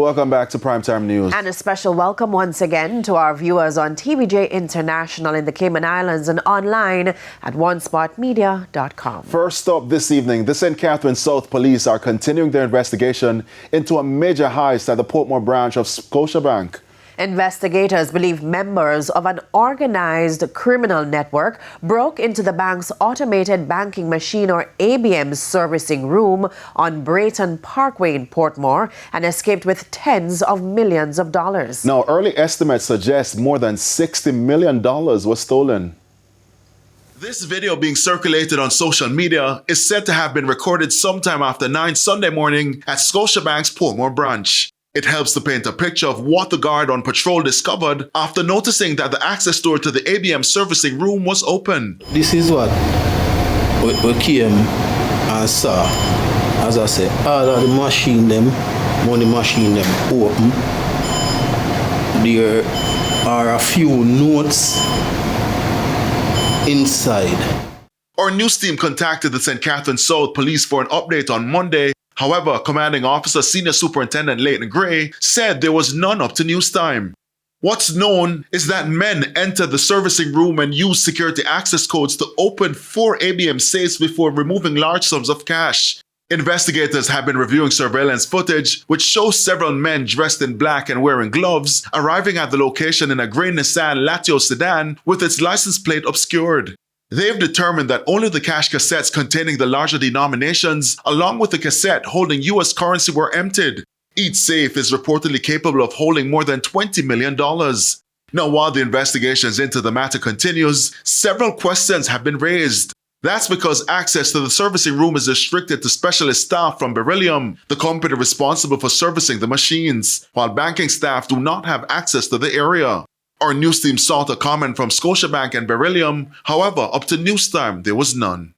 Welcome back to Primetime News. And a special welcome once again to our viewers on TVJ International in the Cayman Islands and online at onespotmedia.com. First up this evening, the St. Catherine South Police are continuing their investigation into a major heist at the Portmore branch of Scotiabank. Investigators believe members of an organized criminal network broke into the bank's automated banking machine or ABM servicing room on Braeton Parkway in Portmore and escaped with tens of millions of dollars. Now, early estimates suggest more than $60 million was stolen. This video being circulated on social media is said to have been recorded sometime after 9 Sunday morning at Scotiabank's Portmore branch. It helps to paint a picture of what the guard on patrol discovered after noticing that the access door to the ABM servicing room was open. This is what we came and saw. As I said, all of the money machine them open. There are a few notes inside. Our news team contacted the St. Catherine South Police for an update on Monday. However, Commanding Officer Senior Superintendent Leighton Gray said there was none up to news time. What's known is that men entered the servicing room and used security access codes to open 4 ABM safes before removing large sums of cash. Investigators have been reviewing surveillance footage, which shows several men dressed in black and wearing gloves arriving at the location in a grey Nissan Latio sedan with its license plate obscured. They've determined that only the cash cassettes containing the larger denominations, along with the cassette holding US currency, were emptied. Each safe is reportedly capable of holding more than $20 million. Now, while the investigations into the matter continues, several questions have been raised. That's because access to the servicing room is restricted to specialist staff from Beryllium, the company responsible for servicing the machines, while banking staff do not have access to the area. Our news team sought a comment from Scotiabank and Beryllium. However, up to news time, there was none.